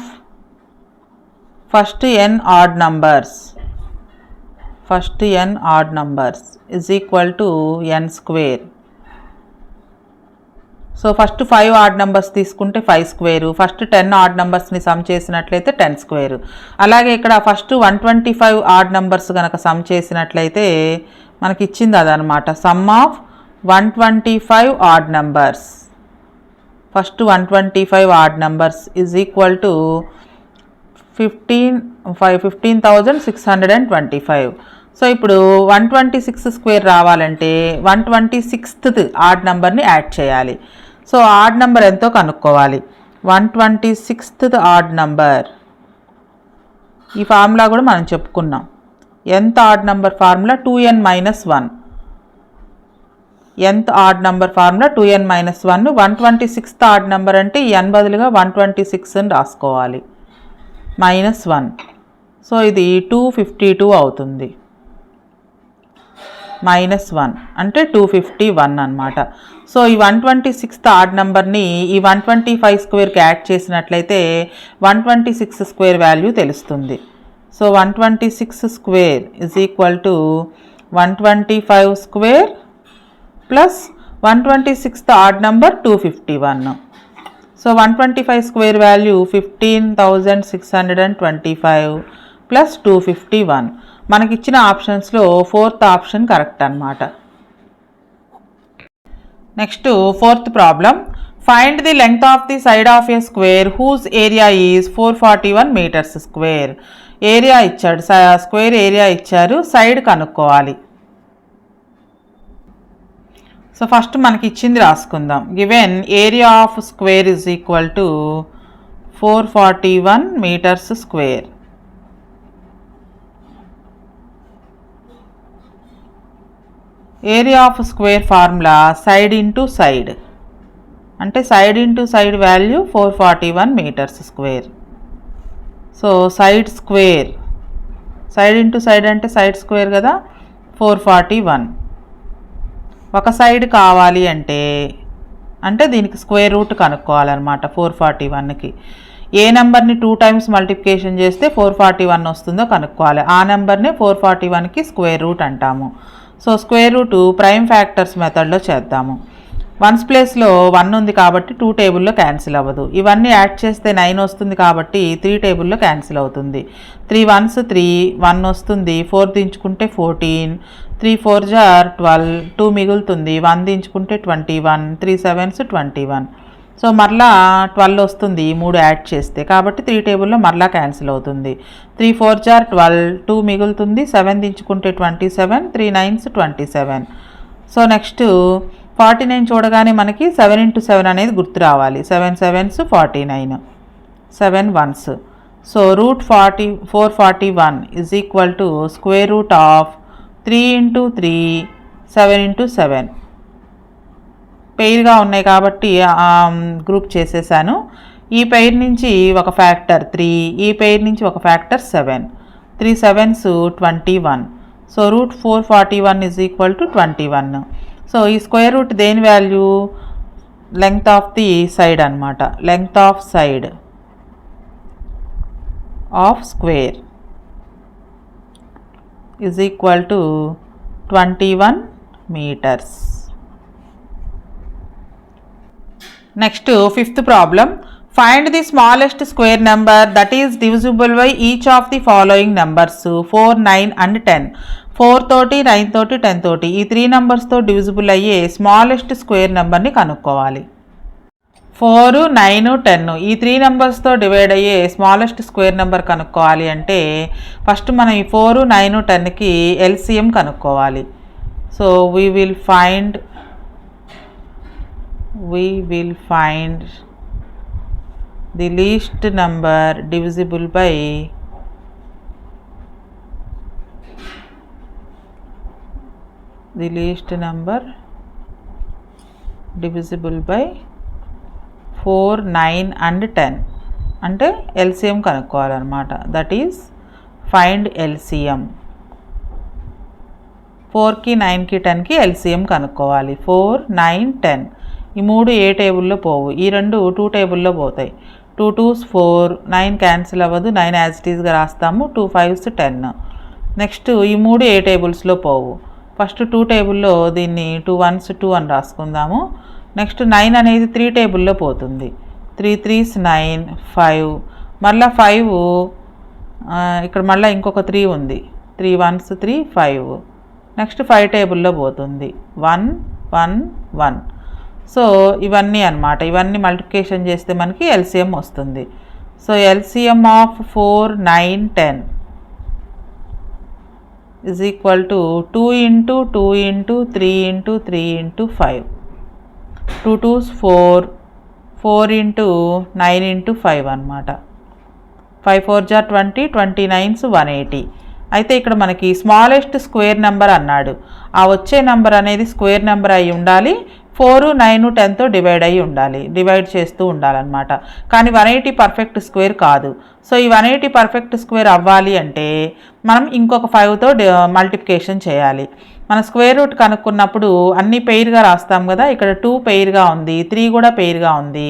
Speaker 1: first n odd numbers is equal to n square. So first 5 odd numbers తీసుకుంటే 5 స్క్వేరు, ఫస్ట్ 10 ఆడ్ నెంబర్స్ని సమ్ చేసినట్లయితే 10 స్క్వేరు. అలాగే ఇక్కడ ఫస్ట్ 125 ఆడ్ నెంబర్స్ కనుక సమ్ చేసినట్లయితే మనకి ఇచ్చింది అదనమాట. Some of 125 odd numbers, first 125 odd numbers is equal to 15,625. So ఇప్పుడు 126 స్క్వేర్ రావాలంటే 126th ఆడ్ నెంబర్ని యాడ్ చేయాలి. సో ఆడ్ నెంబర్ ఎంతో కనుక్కోవాలి. 126th ఆడ్ నెంబర్, ఈ ఫార్ములా కూడా మనం చెప్పుకున్నాం. ఎంత ఆడ్ నెంబర్ ఫార్ములా 2n - 1. ఎంత odd number formula 2n - 1. 126th odd number అంటే n బదులుగా 126 అని రాసుకోవాలి, -1. సో ఇది 252 అవుతుంది. -1 అంటే 251 అనమాట. సో ఈ 126th ఆడ్ నెంబర్ని ఈ 125 స్క్వేర్కి యాడ్ చేసినట్లయితే 126 స్క్వేర్ వాల్యూ తెలుస్తుంది. So 126 square is equal to 125 square plus 126th odd number 251. So 125 square value 15,625 plus 251. మనకిచ్చిన ఆప్షన్స్లో 4th ఆప్షన్ కరెక్ట్ అనమాట. Next 4th problem. Find the length of the side of a square whose area is 441 metres square. Area ఇచ్చాడు, square area ఇచ్చారు, side కనుక్కోవాలి. So first మనకి ఇచ్చింది రాసుకుందాం. Given area of square is equal to 441 metres square. Area of square formula side into side, అంటే side into side value 441 metres square. So side square, side into side అంటే side square కదా, 441. ఒక side కావాలి అంటే దీనికి square root కనుక్కోవాలన్నమాట. 441కి ఏ నెంబర్ని 2 times multiplication చేస్తే 441 వస్తుందో కనుక్కోవాలి. ఆ నెంబర్ని 441కి స్క్వేర్ రూట్ అంటాము. So square root prime factors మెథడ్లో చేద్దాము. 1's ప్లేస్లో 1 ఉంది కాబట్టి 2 టేబుల్లో క్యాన్సిల్ అవ్వదు. ఇవన్నీ యాడ్ చేస్తే 9 వస్తుంది కాబట్టి 3 టేబుల్లో క్యాన్సిల్ అవుతుంది. 3 1s 3, 1 వస్తుంది, 4 దించుకుంటే 14, 3 4s 12, 2 మిగులుతుంది, 1 దించుకుంటే 21, 3 7s 21. సో మరలా 12 వస్తుంది 3 యాడ్ చేస్తే, కాబట్టి 3 టేబుల్లో మరలా క్యాన్సిల్ అవుతుంది. 3 4s 12, 2 మిగులుతుంది, 7 దించుకుంటే 27, 3 9s 27. సో నెక్స్ట్ 49 చూడగానే మనకి 7 × 7 అనేది గుర్తు రావాలి. 7 7s 49, 7 1s. So root 441 is equal to square root of 3 × 3, 7 × 7. పెయిర్గా ఉన్నాయి కాబట్టి గ్రూప్ చేసేసాను. ఈ పెయిర్ నుంచి ఒక ఫ్యాక్టర్ 3, ఈ పెయిర్ నుంచి ఒక factor 7, 3 7s 21. So root 441 is equal to 21. So ఈ స్క్వేర్ రూట్ దేని value, length of the side అనమాట. Length of side of square is equal to 21 meters. Next 5th problem. Find the smallest square number that is divisible by each of the following numbers 4, 9 and 10. 4 తోటి, 9 తోటి, 10 తోటి ఈ 3 నెంబర్స్తో divisible అయ్యే smallest square నెంబర్ని కనుక్కోవాలి. 4, 9, 10 ఈ 3 నెంబర్స్తో divide అయ్యే smallest square number కనుక్కోవాలి అంటే ఫస్ట్ మనం ఈ 4, 9, 10కి ఎల్సిఎం కనుక్కోవాలి. So we will find the least number divisible by 4, 9 and 10 అంటే ఎల్సిఎం కనుక్కోవాలన్నమాట. That is find LCM. 4కి 9కి 10కి ఎల్సిఎం కనుక్కోవాలి. 4, 9, 10 ఈ 3 ఏ టేబుల్లో పోవు, ఈ 2 2 టేబుల్లో పోతాయి. 2 2s 4, 9 క్యాన్సిల్ అవ్వదు, 9 యాజ్ ఇట్ ఈస్గా రాస్తాము. 2 5s 10. నెక్స్ట్ ఈ 3 ఏ టేబుల్స్లో పోవు. ఫస్ట్ 2 టేబుల్లో దీన్ని 2 1s 2 అని రాసుకుందాము. నెక్స్ట్ 9 అనేది 3 టేబుల్లో పోతుంది. 3 3s 9, 5 మళ్ళీ 5 ఇక్కడ మళ్ళీ ఇంకొక 3 ఉంది. 3 1s 3, 5 నెక్స్ట్ 5 టేబుల్లో పోతుంది. 1 1 1. సో ఇవన్నీ అన్నమాట. ఇవన్నీ మల్టిప్లికేషన్ చేస్తే మనకి ఎల్సిఎం వస్తుంది. So LCM of 4, 9, 10 is equal to 2 into 2 into 3 into 3 into 5. 2 2s 4, 4 into 9 into 5 అన్నమాట. 5 4 జా 20, 29s 180. అయితే ఇక్కడ మనకి స్మాలెస్ట్ స్క్వేర్ నెంబర్ అన్నాడు. ఆ వచ్చే నెంబర్ అనేది స్క్వేర్ నెంబర్ అయి ఉండాలి. 4, 9, 10తో డివైడ్ అయ్యి ఉండాలి, డివైడ్ చేస్తూ ఉండాలన్నమాట. కానీ 180 పర్ఫెక్ట్ స్క్వేర్ కాదు. సో ఈ 180 పర్ఫెక్ట్ స్క్వేర్ అవ్వాలి అంటే మనం ఇంకొక 5తో మల్టిప్లికేషన్ చేయాలి. మన స్క్వేర్ రూట్ కనుక్కున్నప్పుడు అన్ని పెయిర్గా రాస్తాం కదా. ఇక్కడ 2 పెయిర్గా ఉంది, 3 కూడా పెయిర్గా ఉంది,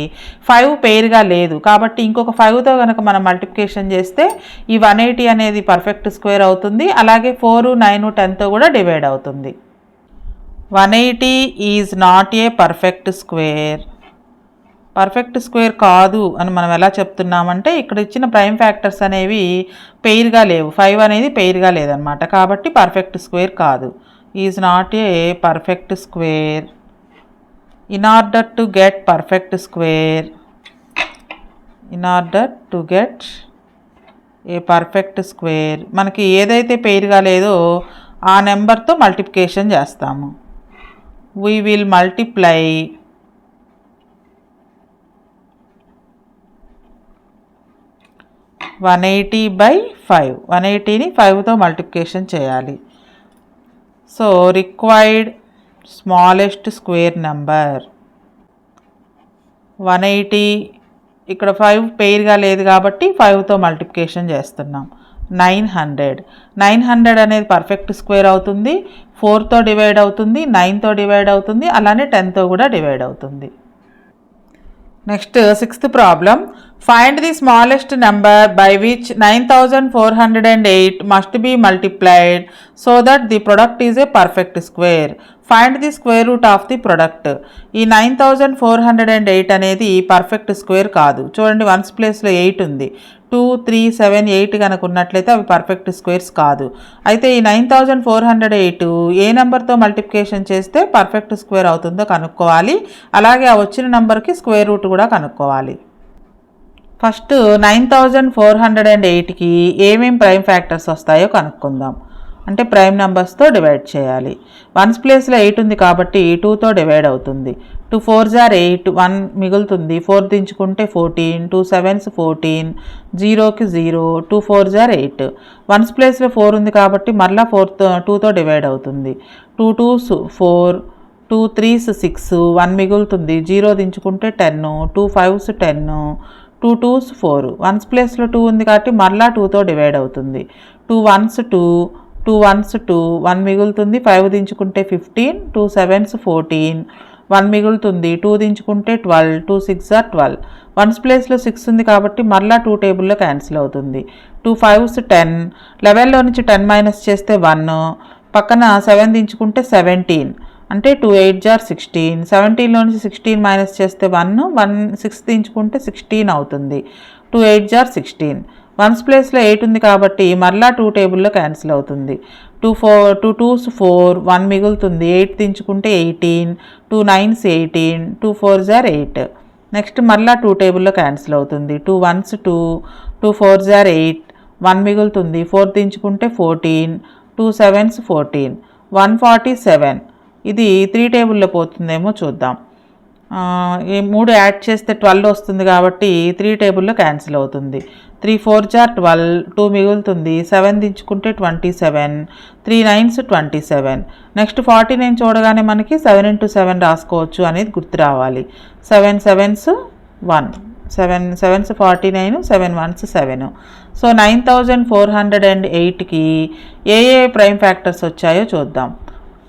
Speaker 1: 5 పెయిర్గా లేదు. కాబట్టి ఇంకొక 5తో కనుక మనం మల్టిప్లికేషన్ చేస్తే ఈ 180 అనేది పర్ఫెక్ట్ స్క్వేర్ అవుతుంది. అలాగే 4, 9, 10తో కూడా డివైడ్ అవుతుంది. 180 is not a perfect square. Perfect square కాదు అని మనం ఎలా చెప్తున్నామంటే ఇక్కడ ఇచ్చిన ప్రైమ్ ఫ్యాక్టర్స్ అనేవి పెయిర్గా లేవు. 5 అనేది పెయిర్గా లేదనమాట. కాబట్టి పర్ఫెక్ట్ స్క్వేర్ కాదు. Is not a perfect square. In order to get perfect square, A perfect square మనకి ఏదైతే పెయిర్గా లేదో ఆ నెంబర్తో మల్టిప్లికేషన్ చేస్తాము. we will multiply 180 by 5. 180ని 5తో multiplication చేయాలి. So required smallest square number 180. ఇక్కడ 5 పెయిర్గా లేదు కాబట్టి 5తో మల్టిప్లికేషన్ చేస్తున్నాం. 900 అనేది పర్ఫెక్ట్ స్క్వేర్ అవుతుంది. 4తో డివైడ్ అవుతుంది, 9తో డివైడ్ అవుతుంది, అలానే 10తో కూడా డివైడ్ అవుతుంది. Next 6th problem. Find the smallest number by which 9408 must be multiplied so that the product is a perfect square. Find the square root of the product. ఈ 9408 అనేది perfect square కాదు. చూడండి 1s ప్లేస్లో 8 ఉంది. 2 3 7 8 కనుక ఉన్నట్లయితే అవి పర్ఫెక్ట్ స్క్వేర్స్ కాదు. అయితే ఈ 9408 ఏ నెంబర్తో మల్టిప్లికేషన్ చేస్తే పర్ఫెక్ట్ స్క్వేర్ అవుతుందో కనుక్కోవాలి. అలాగే ఆ వచ్చిన నెంబర్కి స్క్వేర్ రూట్ కూడా కనుక్కోవాలి. ఫస్ట్ 9408కి ఏమేం ప్రైమ్ ఫ్యాక్టర్స్ వస్తాయో కనుక్కుందాం. అంటే ప్రైమ్ నెంబర్స్తో డివైడ్ చేయాలి. 1s ప్లేస్లో 8 ఉంది కాబట్టి 2తో డివైడ్ అవుతుంది. 2 4s are 8, 1 మిగులుతుంది. 4 దించుకుంటే 14, 2 7s 14, 0కి 0, 2 4s are 8. 1s ప్లేస్లో 4 ఉంది కాబట్టి మళ్ళీ 2తో డివైడ్ అవుతుంది. 2 2s 4, 2 3s 6, 1 మిగులుతుంది. 0 దించుకుంటే 10, 2 5s 10, 2 2s 4. 1s ప్లేస్లో 2 ఉంది కాబట్టి మళ్ళీ 2తో డివైడ్ అవుతుంది. 2 1s 2, 2 1s 2, 1 మిగులుతుంది. 5 దించుకుంటే 15, 2 7s 14, 1 మిగులుతుంది. 2 దించుకుంటే 12, 2 6 are 12. 1s ప్లేస్లో 6 ఉంది కాబట్టి మళ్ళీ 2 టేబుల్లో క్యాన్సిల్ అవుతుంది. 2 5s 10, 11లో నుంచి 10 మైనస్ చేస్తే 1, పక్కన 7 దించుకుంటే 17, అంటే 2 8 are 16. 17లో నుంచి 16 మైనస్ చేస్తే 1, 6 దించుకుంటే 16 అవుతుంది. 2 8 are 16. 1s ప్లేస్లో 8 ఉంది కాబట్టి మళ్ళీ 2 టేబుల్లో క్యాన్సిల్ అవుతుంది. 2 2s 4, 1 మిగులుతుంది. 8 దించుకుంటే 18, 2 9s 18, 2 4s are 8. నెక్స్ట్ మళ్ళీ 2 టేబుల్లో క్యాన్సిల్ అవుతుంది. 2 1s 2, 2 4s 8, 1 మిగులుతుంది. 4 దించుకుంటే 14, 2 7s 14, 147. ఇది 3 టేబుల్లో పోతుందేమో చూద్దాం. ఈ 3 యాడ్ చేస్తే 12 వస్తుంది కాబట్టి 3 టేబుల్లో క్యాన్సిల్ అవుతుంది. 3 4s 12, 2 మిగులుతుంది. 7 దించుకుంటే 27, 3 9s 27. నెక్స్ట్ 49 చూడగానే మనకి 7 into 7 రాసుకోవచ్చు అనేది గుర్తు రావాలి. 7 7s 1, 7 7s 49, 7 1s 7. సో 9408కి ఏ ప్రైమ్ ఫ్యాక్టర్స్ వచ్చాయో చూద్దాం.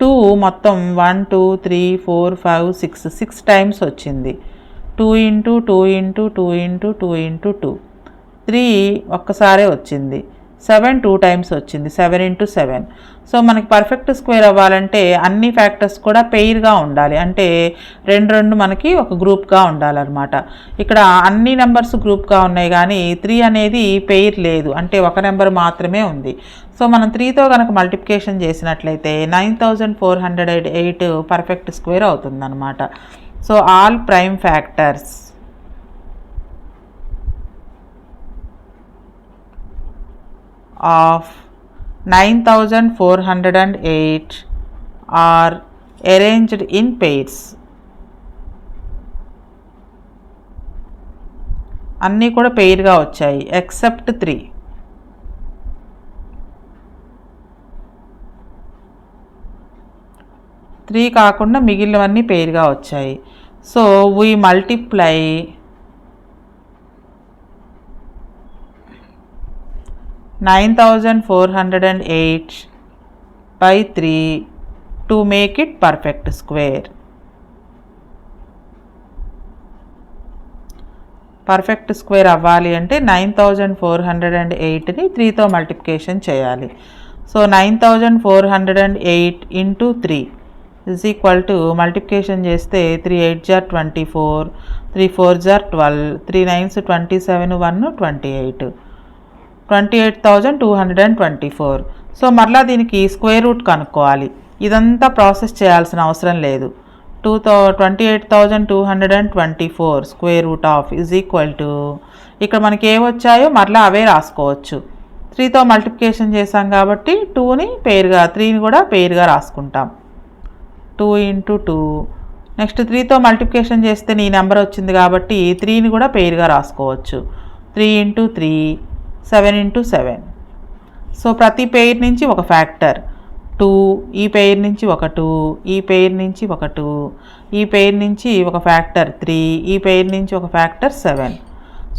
Speaker 1: 2 మొత్తం 1 2 3 4 5 6 టైమ్స్ వచ్చింది. 2 into 2 into 2 into 2 into 2. 3 ఒక్కసారే వచ్చింది. 7 2 టైమ్స్ వచ్చింది. 7 into 7. సో మనకి పర్ఫెక్ట్ స్క్వేర్ అవ్వాలంటే అన్ని ఫ్యాక్టర్స్ కూడా పెయిర్గా ఉండాలి. అంటే 2 2 మనకి ఒక గ్రూప్గా ఉండాలన్నమాట. ఇక్కడ అన్ని నెంబర్స్ గ్రూప్గా ఉన్నాయి కానీ 3 అనేది పెయిర్ లేదు, అంటే ఒక నెంబర్ మాత్రమే ఉంది. సో మనం 3తో కనుక మల్టిప్లికేషన్ చేసినట్లయితే 9408 పర్ఫెక్ట్ స్క్వేర్ అవుతుందన్నమాట. So all prime factors of 9408 are arranged in pairs. అన్నీ కూడా పెయిర్గా వచ్చాయి ఎక్సెప్ట్ 3. 3 కాకుండా మిగిలినవన్నీ పెయిర్గా వచ్చాయి. So we multiply 9408 by 3 to make it perfect square. Perfect square అవ్వాలి అంటే 9408ని 3తో మల్టిప్లికేషన్ చేయాలి. So 9408 into 3 is equal to multiplication చేస్తే 3 8s 24, 3 4s 12, 3 9s 27, 1 28, 28,224. సో మరలా దీనికి స్క్వేర్ రూట్ కనుక్కోవాలి. ఇదంతా ప్రాసెస్ చేయాల్సిన అవసరం లేదు. 28,224 square root of is equal to ఇక్కడ మనకి ఏమొచ్చాయో మరలా అవే రాసుకోవచ్చు. 3తో మల్టిప్లికేషన్ చేసాం కాబట్టి 2ని పెయిర్గా 3ని కూడా పెయిర్గా రాసుకుంటాం. 2 into 2. నెక్స్ట్ 3తో మల్టిప్లికేషన్ చేస్తే నీ నెంబర్ వచ్చింది కాబట్టి 3ని కూడా పెయిర్గా రాసుకోవచ్చు. 3 into 3, 7 into 7. సో ప్రతి పెయిర్ నుంచి ఒక ఫ్యాక్టర్. 2, ఈ పెయిర్ నుంచి ఒక 2, ఈ పెయిర్ నుంచి ఒక 2, ఈ పెయిర్ నుంచి ఒక ఫ్యాక్టర్ 3, ఈ పెయిర్ నుంచి ఒక factor 7.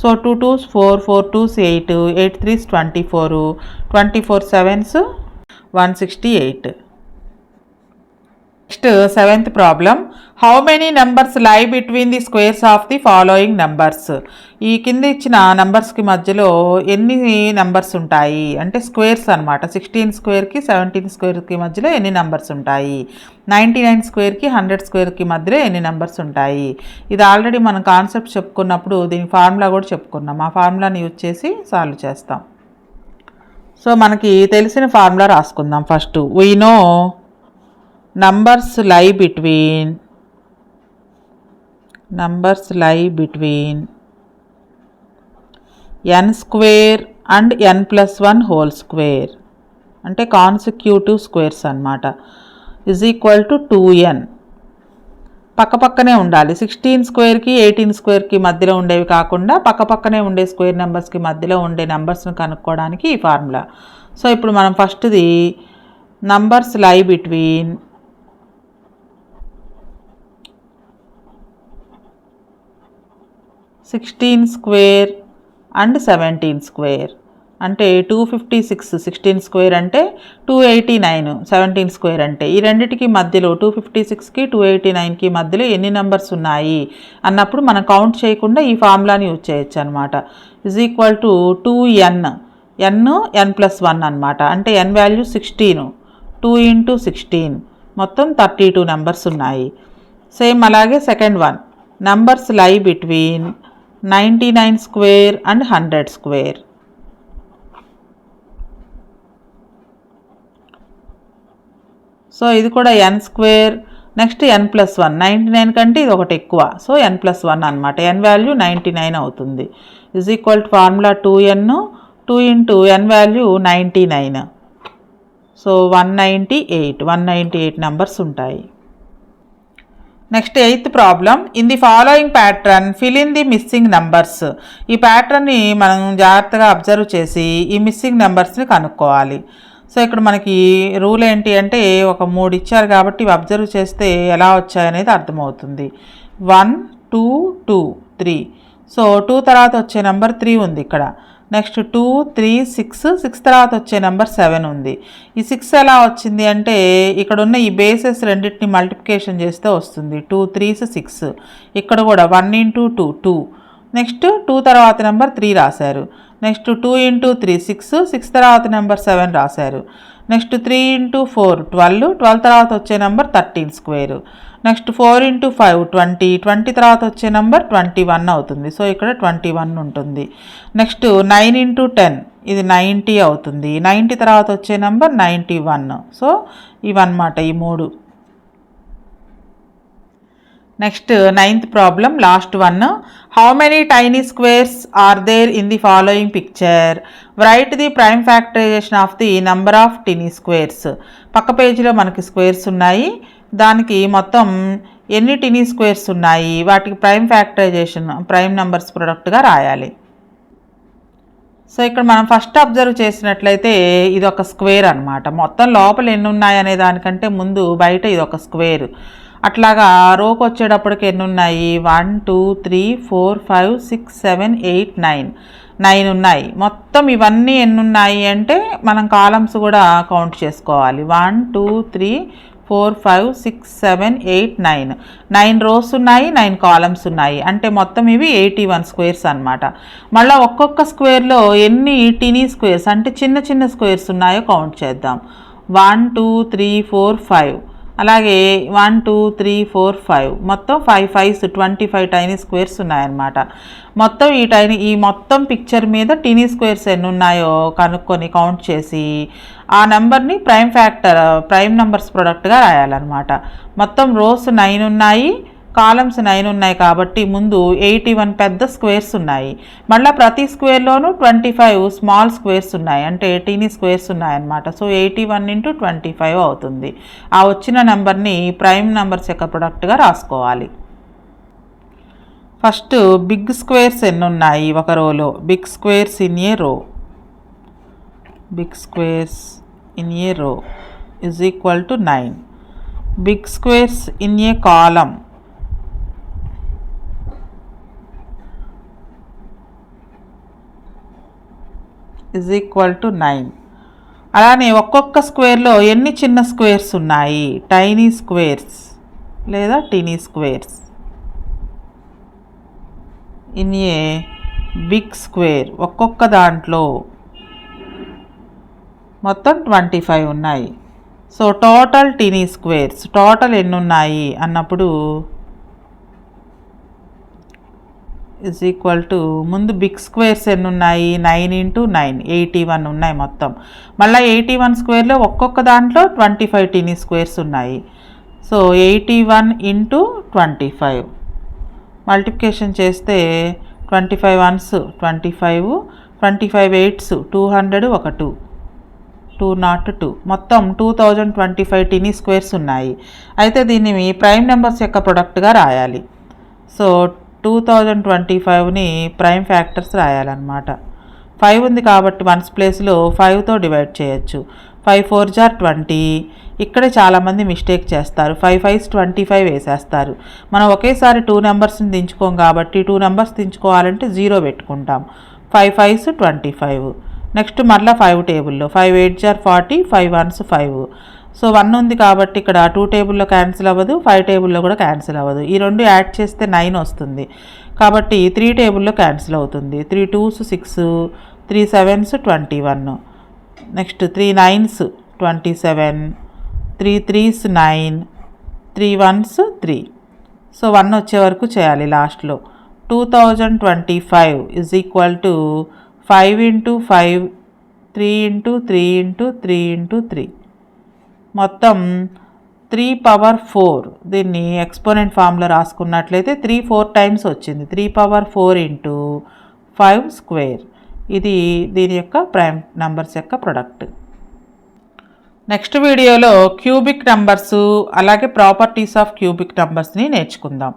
Speaker 1: So 2 2s 4, 4 2s 8, 8 3s 24, 24 7s 168. Next 7th problem. How many numbers lie between the squares of the following numbers. ఈ కింద ఇచ్చిన నెంబర్స్కి మధ్యలో ఎన్ని నెంబర్స్ ఉంటాయి అంటే స్క్వేర్స్ అనమాట. 16 స్క్వేర్కి 17 స్క్వేర్కి మధ్యలో ఎన్ని నెంబర్స్ ఉంటాయి, 99 స్క్వేర్కి 100 స్క్వేర్కి మధ్యలో ఎన్ని నెంబర్స్ ఉంటాయి. ఇది ఆల్రెడీ మనం కాన్సెప్ట్ చెప్పుకున్నప్పుడు దీని ఫార్ములా కూడా చెప్పుకున్నాం. ఆ ఫార్ములాని యూజ్ చేసి సాల్వ్ చేస్తాం. సో మనకి తెలిసిన ఫార్ములా రాసుకుందాం. First we know numbers lie between n square and n plus 1 whole square అంటే కాన్సిక్యూటివ్ స్క్వేర్స్ అన్నమాట. Is equal to 2n. పక్కపక్కనే ఉండాలి. 16 స్క్వేర్కి 18 స్క్వేర్కి మధ్యలో ఉండేవి కాకుండా పక్కపక్కనే ఉండే స్క్వేర్ నెంబర్స్కి మధ్యలో ఉండే నెంబర్స్ని కనుక్కోవడానికి ఈ ఫార్ములా. సో ఇప్పుడు మనం ఫస్ట్ది నంబర్స్ లై బిట్వీన్ (16 square and 17 square) అంటే 256. 16 స్క్వేర్ అంటే 289, 17 స్క్వేర్ అంటే ఈ రెండిటికి మధ్యలో 256కి 289కి మధ్యలో ఎన్ని నెంబర్స్ ఉన్నాయి అన్నప్పుడు మనం కౌంట్ చేయకుండా ఈ ఫార్ములాని యూజ్ చేయొచ్చు అనమాట. Is equal to 2n, n plus 1 అనమాట. అంటే n వాల్యూ 16, 2 into 16 మొత్తం 32 నెంబర్స్ ఉన్నాయి. సేమ్ అలాగే సెకండ్ వన్ నంబర్స్ లై between 99 square and 100 square. So ఇది కూడా n స్క్వేర్ నెక్స్ట్ n+1 99 కంటే ఇది ఒకటి ఎక్కువ, సో n+1 అనమాట. n వాల్యూ 99 అవుతుంది. Is equal to formula 2n 2 into n value 99, so 198 numbers ఉంటాయి. Next 8th problem. In the following pattern fill in the missing numbers. ఈ ప్యాటర్న్ని మనం జాగ్రత్తగా అబ్జర్వ్ చేసి ఈ మిస్సింగ్ నెంబర్స్ని కనుక్కోవాలి. సో ఇక్కడ మనకి రూల్ ఏంటి అంటే ఒక 3 ఇచ్చారు కాబట్టి ఇవి అబ్జర్వ్ చేస్తే ఎలా వచ్చాయనేది అర్థమవుతుంది. 1 2 2 3. సో 2 తర్వాత వచ్చే నెంబర్ 3 ఉంది ఇక్కడ. నెక్స్ట్ 2 3 6 6 తర్వాత వచ్చే నెంబర్ 7 ఉంది. ఈ 6 ఎలా వచ్చింది అంటే ఇక్కడ ఉన్న ఈ బేసెస్ రెండింటిని మల్టిప్లికేషన్ చేస్తే వస్తుంది. 2 3s 6. ఇక్కడ కూడా 1 ఇంటూ 2 2. నెక్స్ట్ 2 తర్వాత నెంబర్ 3 రాశారు. నెక్స్ట్ 2 ఇంటూ 3 6 6 తర్వాత నెంబర్ 7 రాశారు. నెక్స్ట్ 3 ఇంటూ 4 12 12 తర్వాత వచ్చే నెంబర్ 13 స్క్వేర్. నెక్స్ట్ 4 ఇంటూ 5 20 20 తర్వాత వచ్చే నెంబర్ 21 అవుతుంది. సో ఇక్కడ 21 ఉంటుంది. నెక్స్ట్ 9 ఇంటూ 10 ఇది 90 అవుతుంది. 90 తర్వాత వచ్చే నెంబర్ 91. సో ఇవన్నమాట ఈ 3. Next 9th problem, last one. How many tiny squares are there in the following picture? Write the prime factorization of the number of teeny squares. పక్క పేజీలో మనకి స్క్వేర్స్ ఉన్నాయి. దానికి మొత్తం ఎన్ని టీనీ స్క్వేర్స్ ఉన్నాయి, వాటికి ప్రైమ్ ఫ్యాక్టరైజేషన్ ప్రైమ్ నెంబర్స్ ప్రొడక్ట్గా రాయాలి. సో ఇక్కడ మనం ఫస్ట్ అబ్జర్వ్ చేసినట్లయితే ఇది ఒక స్క్వేర్ అనమాట. మొత్తం లోపల ఎన్ని ఉన్నాయి అనే దానికంటే ముందు బయట ఇది ఒక స్క్వేర్. అట్లాగా రోకి వచ్చేటప్పటికి ఎన్ని ఉన్నాయి? 1 2 3 4 5 6 7 8 9 ఉన్నాయి. మొత్తం ఇవన్నీ ఎన్ని ఉన్నాయి అంటే మనం కాలమ్స్ కూడా కౌంట్ చేసుకోవాలి. 1 2 3 4 5 6 7 8 9 రోస్ ఉన్నాయి, 9 కాలమ్స్ ఉన్నాయి. అంటే మొత్తం ఇవి 81 స్క్వేర్స్ అనమాట. మళ్ళీ ఒక్కొక్క స్క్వేర్లో ఎన్ని టీనీ స్క్వేర్స్ అంటే చిన్న చిన్న స్క్వేర్స్ ఉన్నాయో కౌంట్ చేద్దాం. 1 2 3 4 5. అలాగే 1 2 3 4 5 మొత్తం 5 5s 25 టైనీ స్క్వేర్స్ ఉన్నాయన్నమాట. మొత్తం ఈ మొత్తం పిక్చర్ మీద టీనీ స్క్వేర్స్ ఎన్ని ఉన్నాయో కనుక్కొని కౌంట్ చేసి ఆ నెంబర్ని ప్రైమ్ నెంబర్స్ ప్రొడక్ట్గా రాయాలన్నమాట. మొత్తం రోస్ 9 ఉన్నాయి, కాలమ్స్ 9 ఉన్నాయి కాబట్టి ముందు 81 పెద్ద స్క్వేర్స్ ఉన్నాయి. మళ్ళీ ప్రతి స్క్వేర్లోనూ 25 స్మాల్ స్క్వేర్స్ ఉన్నాయి, అంటే టీనీ స్క్వేర్స్ ఉన్నాయన్నమాట. సో 81 ఇంటూ 25 అవుతుంది. ఆ వచ్చిన నెంబర్ని ప్రైమ్ నెంబర్స్ యొక్క ప్రొడక్ట్గా రాసుకోవాలి. ఫస్ట్ బిగ్ స్క్వేర్స్ ఎన్ని ఉన్నాయి ఒక రోలో? బిగ్ స్క్వేర్స్ ఇన్ ఏ రో. Big squares in a row is equal to 9. Big squares in a column is equal to 9. అలానే ఒక్కొక్క స్క్వేర్లో ఎన్ని చిన్న స్క్వేర్స్ ఉన్నాయి? టైనీ స్క్వేర్స్ లేదా teeny squares in a big square. ఒక్కొక్క దాంట్లో మొత్తం 25 ఉన్నాయి. So total teeny squares total ఎన్ని ఉన్నాయి అన్నప్పుడు ఈజ్ ఈక్వల్ టు ముందు బిగ్ స్క్వేర్స్ ఎన్ని ఉన్నాయి? 9 ఇంటూ 9 81 ఉన్నాయి మొత్తం. మళ్ళీ 81 స్క్వేర్లో ఒక్కొక్క దాంట్లో 25 టీనీ స్క్వేర్స్ ఉన్నాయి. సో 81 ఇంటూ 25 మల్టిప్లికేషన్ చేస్తే 25 1s 25 25 8s 200 ఒక 2 202 మొత్తం 2025 టీనీ స్క్వేర్స్ ఉన్నాయి. అయితే దీన్ని ప్రైమ్ నెంబర్స్ యొక్క ప్రొడక్ట్గా రాయాలి. సో 2025ని ప్రైమ్ ఫ్యాక్టర్స్ రాయాలన్నమాట. 5 ఉంది కాబట్టి 1s ప్లేస్లో 5తో డివైడ్ చేయొచ్చు. 5 4s 20. ఇక్కడే చాలామంది మిస్టేక్ చేస్తారు. 5 5s 25 వేసేస్తారు. మనం ఒకేసారి 2 నెంబర్స్ని దించుకోం కాబట్టి 2 నెంబర్స్ దించుకోవాలంటే 0 పెట్టుకుంటాం. 5 5s 25. నెక్స్ట్ మరలా 5 టేబుల్లో 5 8s 40 5 1s 5. సో 1 ఉంది కాబట్టి ఇక్కడ 2 టేబుల్లో క్యాన్సిల్ అవ్వదు, 5 టేబుల్లో కూడా క్యాన్సిల్ అవ్వదు. ఈ రెండు యాడ్ చేస్తే 9 వస్తుంది కాబట్టి 3 టేబుల్లో క్యాన్సిల్ అవుతుంది. 3 2s 6 3 7s 21. Next 3 9s 27 3 3s 9 3 1s 3. So 1 వచ్చే వరకు చేయాలి లాస్ట్లో. 2025 is equal to 5 into 5 3 into 3 into 3 into 3 మొత్తం 3 పవర్ 4 దీన్ని ఎక్స్పోనెంట్ ఫామ్లో రాసుకున్నట్లయితే 4 టైమ్స్ వచ్చింది. 3 పవర్ 4 ఇంటూ 5 స్క్వేర్. ఇది దీని యొక్క ప్రైమ్ నంబర్స్ యొక్క ప్రొడక్ట్. నెక్స్ట్ వీడియోలో క్యూబిక్ నంబర్సు అలాగే ప్రాపర్టీస్ ఆఫ్ క్యూబిక్ నంబర్స్ని నేర్చుకుందాం.